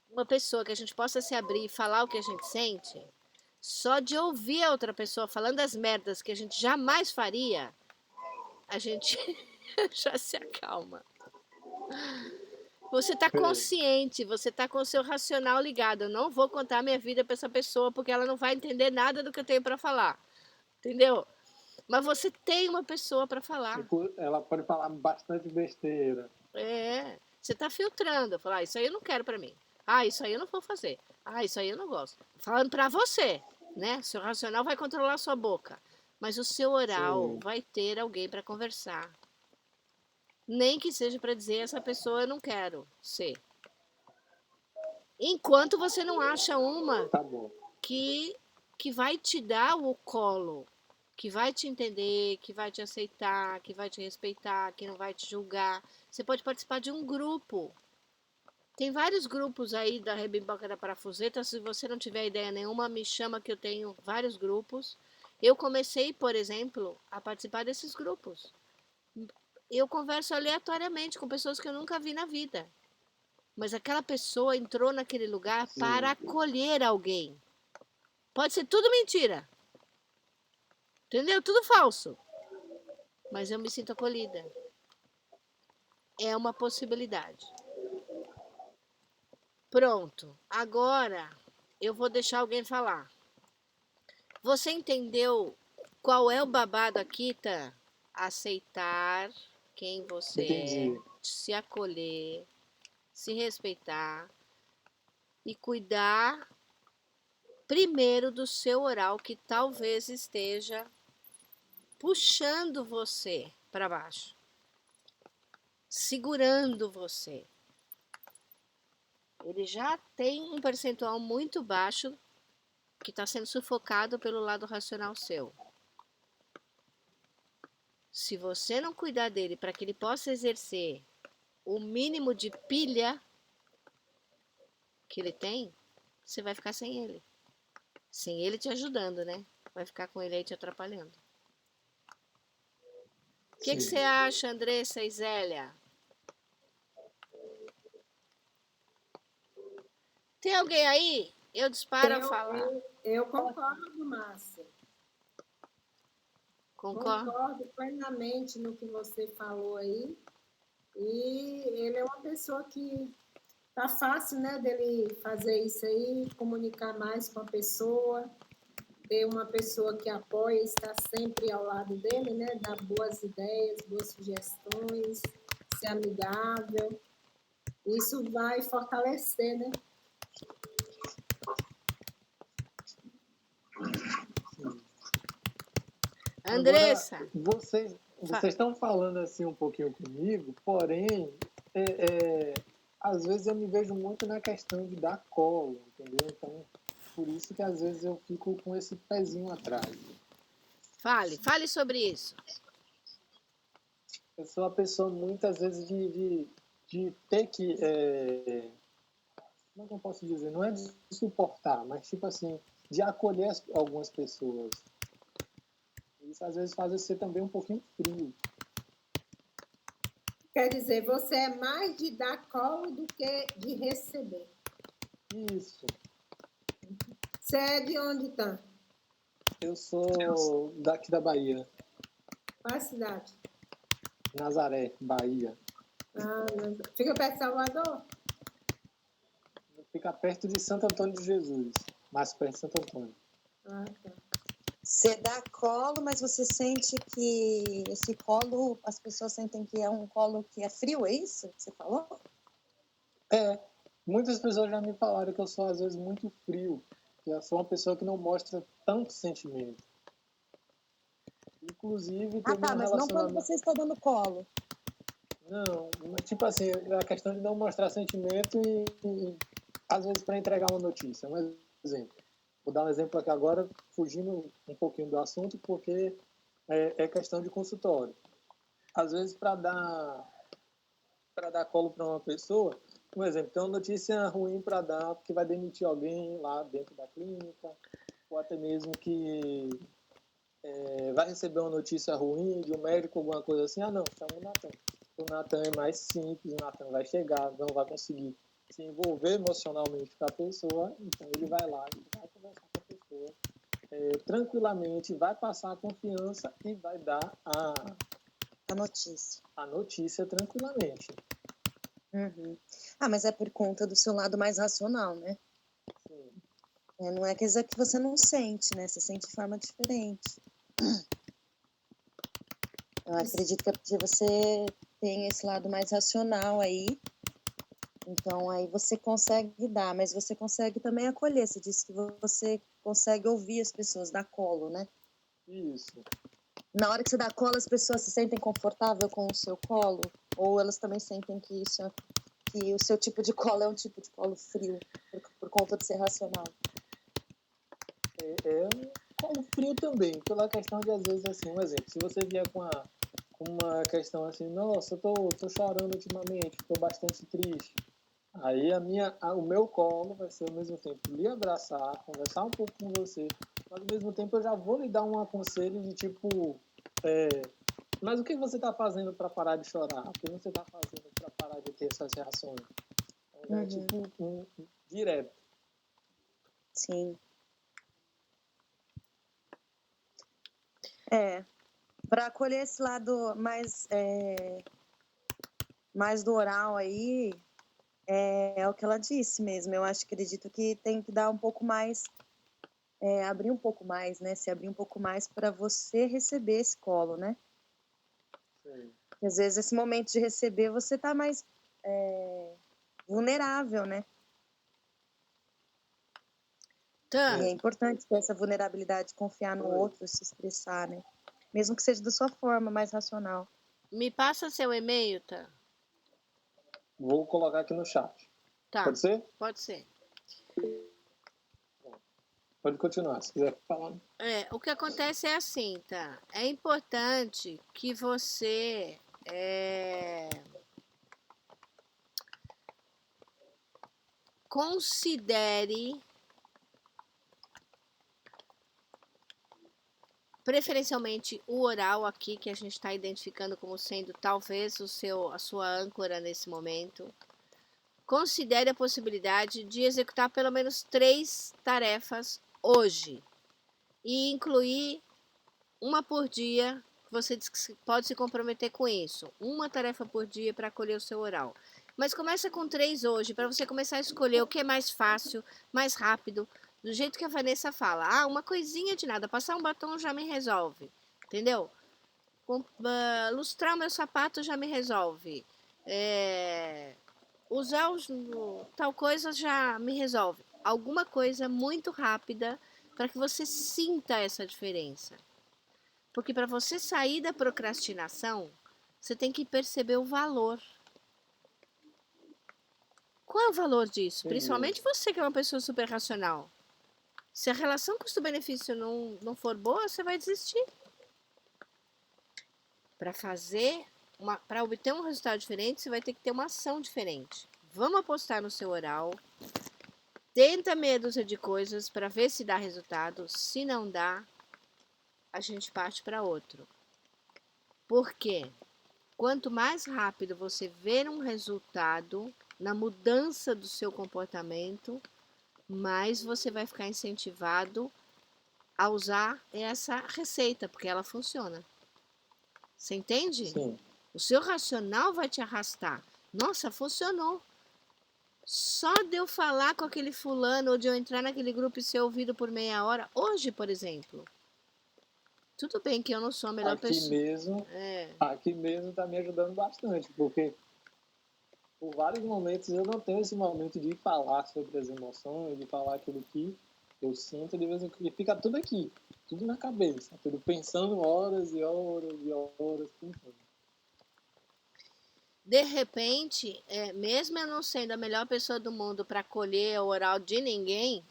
uma pessoa que a gente possa se abrir e falar o que a gente sente, só de ouvir a outra pessoa falando as merdas que a gente jamais faria, a gente já se acalma. Você está consciente, você está com o seu racional ligado. Eu não vou contar minha vida para essa pessoa porque ela não vai entender nada do que eu tenho para falar. Entendeu? Mas você tem uma pessoa para falar. Ela pode falar bastante besteira. É. Você está filtrando. Falar, isso aí eu não quero para mim. Isso aí eu não vou fazer. Isso aí eu não gosto. Falando para você, né? Seu racional vai controlar a sua boca. Mas o seu oral vai ter alguém para conversar. Nem que seja para dizer essa pessoa eu não quero ser. Enquanto você não acha uma que vai te dar o colo, que vai te entender, que vai te aceitar, que vai te respeitar, que não vai te julgar. Você pode participar de um grupo. Tem vários grupos aí da Rebimboca da Parafuseta. Se você não tiver ideia nenhuma, me chama que eu tenho vários grupos. Eu comecei, por exemplo, a participar desses grupos. Eu converso aleatoriamente com pessoas que eu nunca vi na vida. Mas aquela pessoa entrou naquele lugar para acolher alguém. Pode ser tudo mentira. Entendeu? Tudo falso. Mas eu me sinto acolhida. É uma possibilidade. Pronto. Agora eu vou deixar alguém falar. Você entendeu qual é o babado aqui, Tá? Aceitar quem você é, se acolher, se respeitar e cuidar primeiro do seu oral, que talvez esteja puxando você para baixo, segurando você. Ele já tem um percentual muito baixo que está sendo sufocado pelo lado racional seu. Se você não cuidar dele para que ele possa exercer o mínimo de pilha que ele tem, você vai ficar sem ele. Sem ele te ajudando, né? Vai ficar com ele aí te atrapalhando. O que você acha, Andressa e Zélia? Tem alguém aí? Eu disparo a falar. Eu concordo, Márcia. Concordo plenamente no que você falou aí. E ele é uma pessoa que tá fácil, né, dele fazer isso aí, comunicar mais com a pessoa, ter uma pessoa que apoia, estar sempre ao lado dele, né, dar boas ideias, boas sugestões, ser amigável. Isso vai fortalecer, né? Andressa. Agora, vocês estão falando assim um pouquinho comigo, porém, às vezes eu me vejo muito na questão de dar colo, entendeu? Então, por isso que às vezes eu fico com esse pezinho atrás. Fale sobre isso. Eu sou uma pessoa muitas vezes de ter que, como é que eu posso dizer? Não é de suportar, mas tipo assim, de acolher algumas pessoas. Isso às vezes faz eu ser também um pouquinho frio. Quer dizer, você é mais de dar colo do que de receber. Isso. Você é de onde, tá? Eu sou daqui da Bahia. Qual a cidade? Nazaré, Bahia. Fica perto de Salvador? Fica perto de Santo Antônio de Jesus. Mais perto de Santo Antônio. Tá. Você dá colo, mas você sente que esse colo, as pessoas sentem que é um colo que é frio, é isso que você falou? Muitas pessoas já me falaram que eu sou às vezes muito frio, que eu sou uma pessoa que não mostra tanto sentimento. Inclusive, teve um mas não quando você está dando colo. Não, tipo assim, a questão de não mostrar sentimento e às vezes para entregar uma notícia. Um exemplo. Vou dar um exemplo aqui agora, fugindo um pouquinho do assunto, porque é questão de consultório. Às vezes, para dar colo para uma pessoa, Um exemplo, tem uma notícia ruim para dar, porque vai demitir alguém lá dentro da clínica, ou até mesmo que vai receber uma notícia ruim de um médico, alguma coisa assim. Ah, não, chama o Natan. O Natan é mais simples, o Natan vai chegar, não vai conseguir se envolver emocionalmente com a pessoa, então ele vai lá e vai conversar com a pessoa tranquilamente, vai passar a confiança e vai dar A notícia. a notícia tranquilamente. Uhum. Ah, mas é por conta do seu lado mais racional, né? Sim. Não é quer dizer que você não sente, né? Você sente de forma diferente. Eu acredito que é porque você tem esse lado mais racional aí. Então, aí você consegue dar, mas você consegue também acolher. Você disse que você consegue ouvir as pessoas, dar colo, né? Isso. Na hora que você dá colo, as pessoas se sentem confortáveis com o seu colo? Ou elas também sentem que que o seu tipo de colo é um tipo de colo frio, por conta de ser racional? É um colo frio também, pela questão de, às vezes, assim, um exemplo, se você vier com uma questão assim, nossa, eu tô chorando ultimamente, estou bastante triste, aí o meu colo vai ser, ao mesmo tempo, lhe abraçar, conversar um pouco com você, mas, ao mesmo tempo, eu já vou lhe dar um aconselho de, tipo, mas o que você está fazendo para parar de chorar? O que você está fazendo para parar de ter essas reações? Então, é tipo direto. Sim. Para acolher esse lado mais do oral aí, é o que ela disse mesmo. Eu acredito que tem que dar um pouco mais, abrir um pouco mais, né? Se abrir um pouco mais para você receber esse colo, né? Sim. Porque, às vezes, esse momento de receber, você tá mais vulnerável, né? Tan, E é importante ter essa vulnerabilidade, confiar no outro, se expressar, né? Mesmo que seja da sua forma mais racional. me passa seu e-mail, Tan. Vou colocar aqui no chat. Tá, Pode ser? pode ser. Pode continuar, se quiser falar. O que acontece é assim, tá? É importante que você considere preferencialmente o oral aqui, que a gente está identificando como sendo talvez a sua âncora nesse momento. Considere a possibilidade de executar pelo menos 3 tarefas hoje e incluir uma por dia. Você pode se comprometer com isso. Uma tarefa por dia para acolher o seu oral. Mas começa com 3 hoje, para você começar a escolher o que é mais fácil, mais rápido, do jeito que a Vanessa fala. Ah, uma coisinha de nada, passar um batom já me resolve. Entendeu? Lustrar o meu sapato já me resolve. Usar tal coisa já me resolve. Alguma coisa muito rápida para que você sinta essa diferença. Porque para você sair da procrastinação, você tem que perceber o valor. Qual é o valor disso? Entendi. Principalmente você que é uma pessoa super racional. Se a relação custo-benefício não for boa, você vai desistir. Para obter um resultado diferente, você vai ter que ter uma ação diferente. Vamos apostar no seu oral. Tenta meia dúzia de coisas para ver se dá resultado. Se não dá, a gente parte para outro. Por quê? Quanto mais rápido você ver um resultado na mudança do seu comportamento, mais você vai ficar incentivado a usar essa receita, porque ela funciona. Você entende? Sim. O seu racional vai te arrastar. Nossa, funcionou. Só de eu falar com aquele fulano ou de eu entrar naquele grupo e ser ouvido por meia hora, hoje, por exemplo. Tudo bem que eu não sou a melhor pessoa. Aqui mesmo está me ajudando bastante, porque por vários momentos eu não tenho esse momento de falar sobre as emoções, de falar aquilo que eu sinto, de vez em quando fica tudo aqui, tudo na cabeça, tudo pensando horas e horas e horas pensando. De repente, mesmo eu não sendo a melhor pessoa do mundo para colher o oral de ninguém,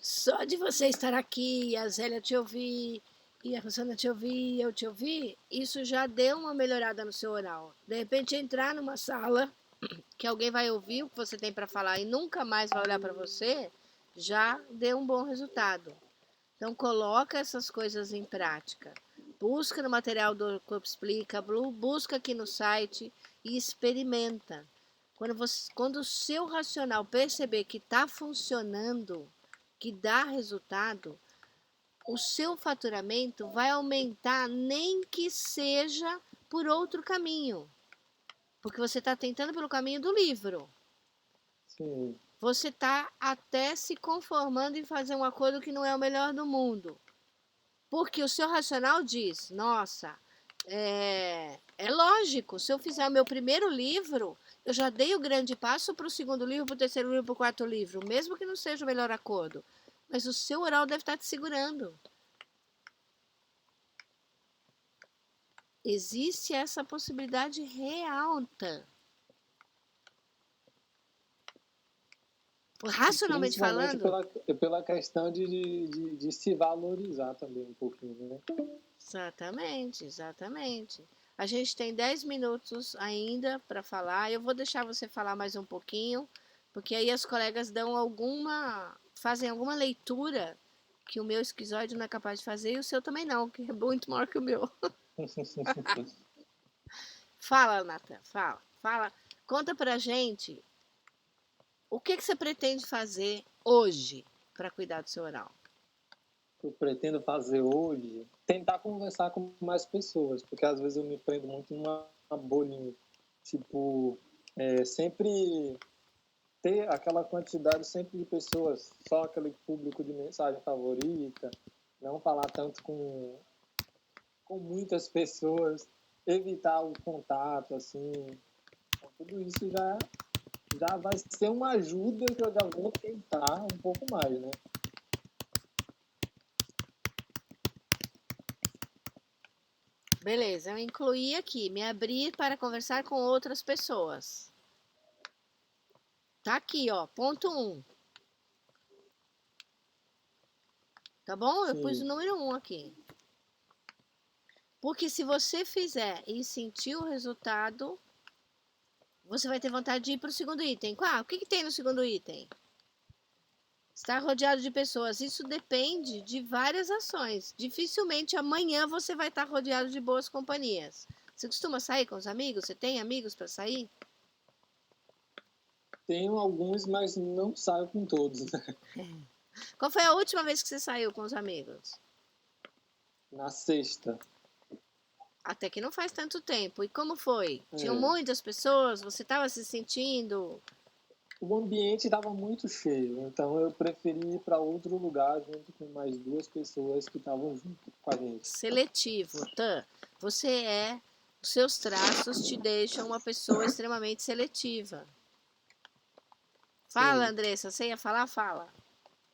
só de você estar aqui, a Zélia te ouvir e a Rosana te ouvir e eu te ouvir, isso já deu uma melhorada no seu oral. De repente, entrar numa sala que alguém vai ouvir o que você tem para falar e nunca mais vai olhar para você, já deu um bom resultado. Então, coloca essas coisas em prática. Busca no material do Corpo Explica, busca aqui no site e experimenta. Quando o seu racional perceber que está funcionando, que dá resultado, o seu faturamento vai aumentar, nem que seja por outro caminho. Porque você está tentando pelo caminho do livro. Sim. Você está até se conformando em fazer um acordo que não é o melhor do mundo. Porque o seu racional diz, nossa, é lógico, se eu fizer o meu primeiro livro, eu já dei o grande passo para o segundo livro, para o terceiro livro, para o quarto livro, mesmo que não seja o melhor acordo. Mas o seu oral deve estar te segurando. Existe essa possibilidade real, Tan. Racionalmente Principalmente falando. pela questão de se valorizar também um pouquinho, né? Exatamente, exatamente. A gente tem 10 minutos ainda para falar. Eu vou deixar você falar mais um pouquinho, porque aí as colegas fazem alguma leitura que o meu esquizoide não é capaz de fazer e o seu também não, que é muito maior que o meu. Fala, Nathan, fala. Conta pra gente o que você pretende fazer hoje para cuidar do seu oral. Eu pretendo fazer hoje, tentar conversar com mais pessoas, porque às vezes eu me prendo muito numa bolinha. Tipo, sempre ter aquela quantidade sempre de pessoas, só aquele público de mensagem favorita, não falar tanto com muitas pessoas, evitar o contato, assim. Então, tudo isso já vai ser uma ajuda que eu já vou tentar um pouco mais, né? Beleza, eu incluí aqui, me abrir para conversar com outras pessoas. Tá aqui, ó, ponto 1. Tá bom? Eu pus o número 1 aqui. Porque se você fizer e sentir o resultado, você vai ter vontade de ir para o segundo item. O que tem no segundo item? Estar rodeado de pessoas. Isso depende de várias ações. Dificilmente amanhã você vai estar rodeado de boas companhias. Você costuma sair com os amigos? Você tem amigos para sair? Tenho alguns, mas não saio com todos. Qual foi a última vez que você saiu com os amigos? Na sexta. Até que não faz tanto tempo. E como foi? Tinham muitas pessoas? Você estava se sentindo... O ambiente estava muito cheio, então eu preferi ir para outro lugar junto com mais 2 pessoas que estavam junto com a gente. Seletivo, Tan. Os seus traços te deixam uma pessoa extremamente seletiva. Fala, Andressa, você ia falar? Fala.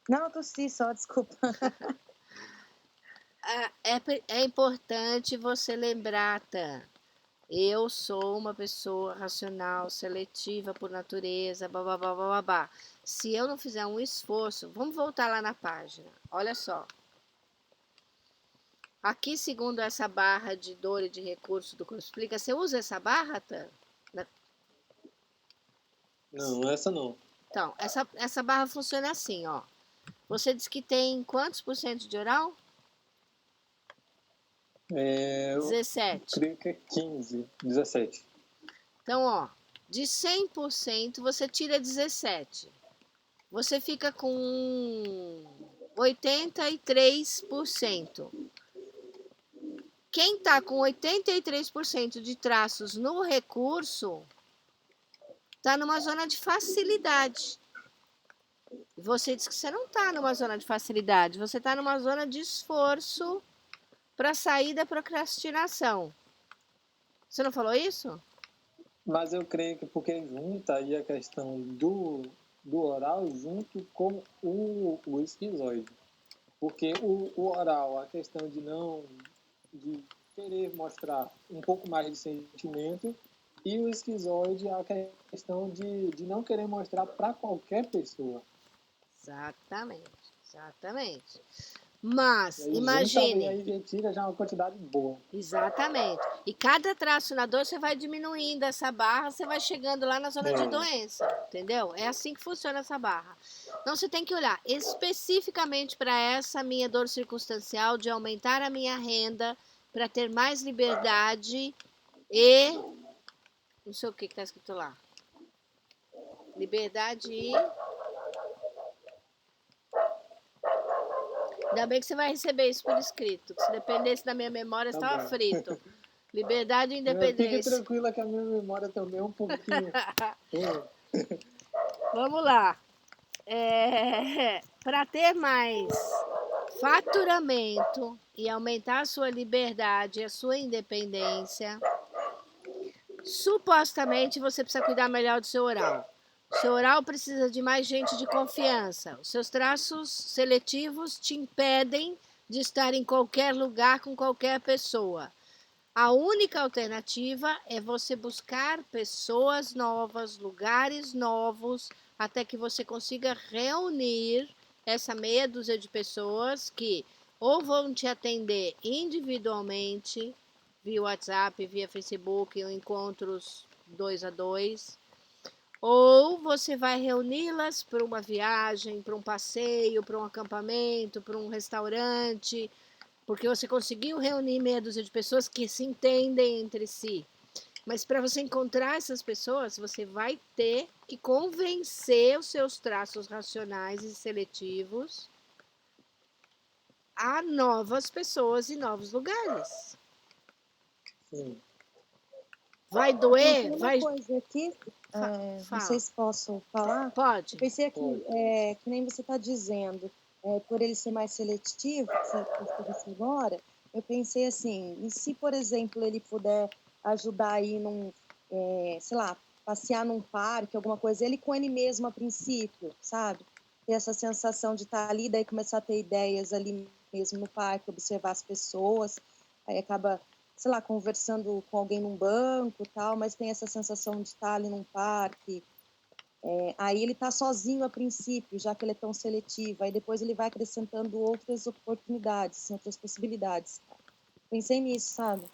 Não, eu tossi só, desculpa. É importante você lembrar, Tan. Eu sou uma pessoa racional, seletiva por natureza, babá. Se eu não fizer um esforço, vamos voltar lá na página. Olha só. Aqui, segundo essa barra de dor e de recurso do Corpo Explica, você usa essa barra, Tan? Não, essa não. Então, essa barra funciona assim, ó. Você diz que tem quantos por cento de oral? 17. Creio que é 15, 17. Então, ó, de 100% você tira 17. Você fica com 83%. Quem tá com 83% de traços no recurso tá numa zona de facilidade. Você diz que você não tá numa zona de facilidade, você tá numa zona de esforço para sair da procrastinação. Você não falou isso? Mas eu creio que porque junta aí a questão do oral junto com o esquizoide. Porque o oral, a questão de querer mostrar um pouco mais de sentimento, e o esquizoide, a questão de não querer mostrar para qualquer pessoa. Exatamente. Mas, E aí, junta, imagine, aí a gente tira já uma quantidade boa. exatamente. E cada traço na dor, você vai diminuindo essa barra, você vai chegando lá na zona de doença, entendeu? É assim que funciona essa barra. Então, você tem que olhar especificamente para essa minha dor circunstancial de aumentar a minha renda para ter mais liberdade e... Não sei o que está escrito lá. Liberdade e... Ainda bem que você vai receber isso por escrito. Se dependesse da minha memória, Tá estava bom. frito. Liberdade e Fique independência. tranquila que a minha memória também é um pouquinho. Vamos lá. Para ter mais faturamento e aumentar a sua liberdade e a sua independência, supostamente você precisa cuidar melhor do seu oral. O seu oral precisa de mais gente de confiança. Os seus traços seletivos te impedem de estar em qualquer lugar com qualquer pessoa. A única alternativa é você buscar pessoas novas, lugares novos, até que você consiga reunir essa meia dúzia de pessoas que ou vão te atender individualmente, via WhatsApp, via Facebook, ou encontros 2 a 2, ou você vai reuni-las para uma viagem, para um passeio, para um acampamento, para um restaurante, porque você conseguiu reunir meia dúzia de pessoas que se entendem entre si. Mas para você encontrar essas pessoas, você vai ter que convencer os seus traços racionais e seletivos a novas pessoas e novos lugares. Sim. Vai Tem doer? uma Vai. coisa aqui, não sei Fala. se posso falar. Pode. Eu pensei aqui, Pode. que nem você está dizendo, por ele ser mais seletivo, que você disse agora, eu pensei assim, e se, por exemplo, ele puder ajudar aí sei lá, passear num parque, alguma coisa, ele com ele mesmo a princípio, sabe? Ter essa sensação de estar ali, daí começar a ter ideias ali mesmo no parque, observar as pessoas, aí acaba, sei lá, conversando com alguém num banco e tal, mas tem essa sensação de estar ali num parque. Aí ele está sozinho a princípio, já que ele é tão seletivo. Aí depois ele vai acrescentando outras oportunidades, assim, outras possibilidades. Pensei nisso, sabe?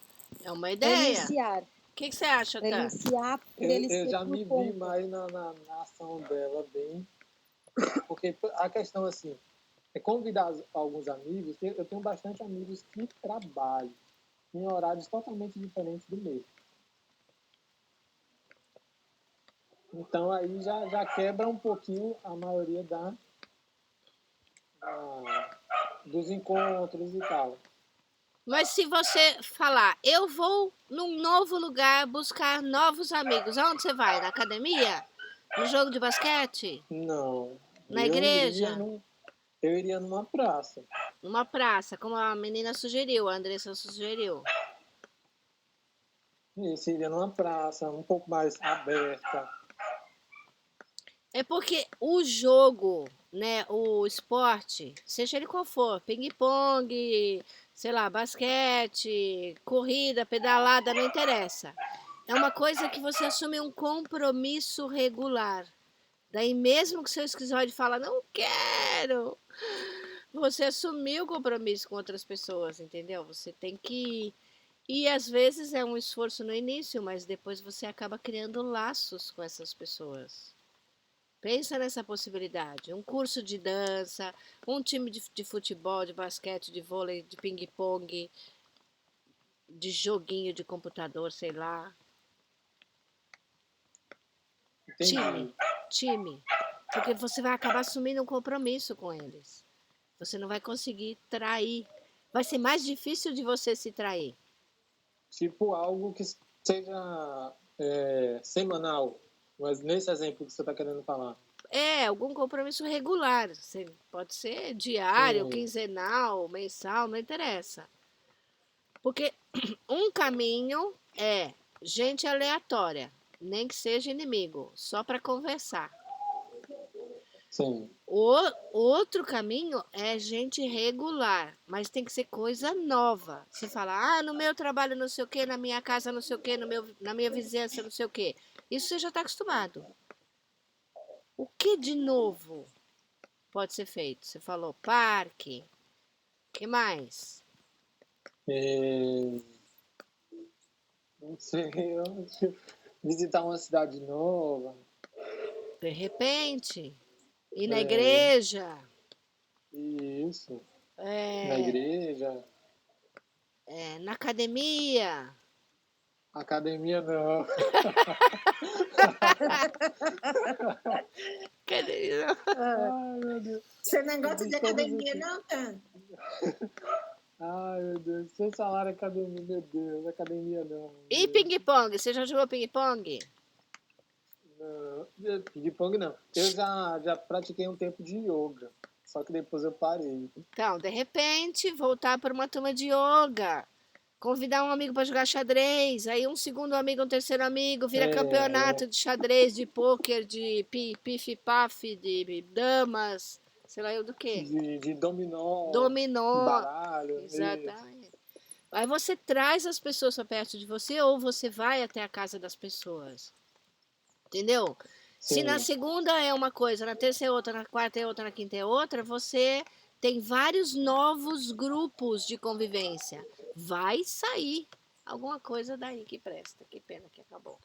É uma Para ideia. iniciar. O que você acha, Para ele Tá? iniciar, por ele Eu ser já por me vi conta. mais na ação dela bem. Porque a questão, assim, é convidar alguns amigos. Eu tenho bastante amigos que trabalham em horários totalmente diferentes do meu. Então aí já quebra um pouquinho a maioria dos encontros e tal. Mas se você falar, eu vou num novo lugar buscar novos amigos, aonde você vai? Na academia? No jogo de basquete? Não. Na igreja? Eu iria numa praça. Numa praça, como a menina sugeriu, a Andressa sugeriu. Isso, iria numa praça, um pouco mais aberta. É porque o jogo, né, o esporte, seja ele qual for, ping-pong, sei lá, basquete, corrida, pedalada, não interessa. É uma coisa que você assume um compromisso regular. Daí mesmo que seu esquizoide fala, não quero, você assumiu o compromisso com outras pessoas, entendeu? Você tem que ir. E às vezes é um esforço no início, mas depois você acaba criando laços com essas pessoas. Pensa nessa possibilidade. Um curso de dança, um time de futebol, de basquete, de vôlei, de ping-pong, de joguinho de computador, sei lá. Entendi. Time. Porque você vai acabar assumindo um compromisso com eles. Você não vai conseguir trair. Vai ser mais difícil de você se trair. Tipo algo que seja semanal. Mas nesse exemplo que você está querendo falar. Algum compromisso regular. Pode ser diário, Sim. quinzenal, mensal, não interessa. Porque um caminho é gente aleatória, nem que seja inimigo, só para conversar. Sim. O outro caminho é gente regular, mas tem que ser coisa nova. Você fala, no meu trabalho não sei o quê, na minha casa não sei o quê, na minha vizinhança não sei o quê. Isso você já está acostumado. O que de novo pode ser feito? Você falou parque, Que mais? É, não sei, visitar uma cidade nova. De repente, ir na É, igreja, isso. Na é, igreja. na academia. Academia não. Academia. Ai, meu Deus. Você não gosta de Todos academia, esses- não, Tan? Ai, meu Deus. Sem salário, academia, meu Deus. Academia não. E ping-pong? Você já jogou ping-pong? Não. Ping-pong não. Eu já pratiquei um tempo de yoga. Só que depois eu parei. Então, de repente, voltar para uma turma de yoga. Convidar um amigo para jogar xadrez. Aí um segundo amigo, um terceiro amigo. Vira campeonato de xadrez, de pôquer, de pif-paf, de damas. Sei lá eu do quê. De dominó, Dominó. baralho. Isso. Exatamente. Aí você traz as pessoas para perto de você ou você vai até a casa das pessoas. Entendeu? Se na Sim. segunda é uma coisa, na terça é outra, na quarta é outra, na quinta é outra, você tem vários novos grupos de convivência. Vai sair alguma coisa daí que presta. Que pena que acabou.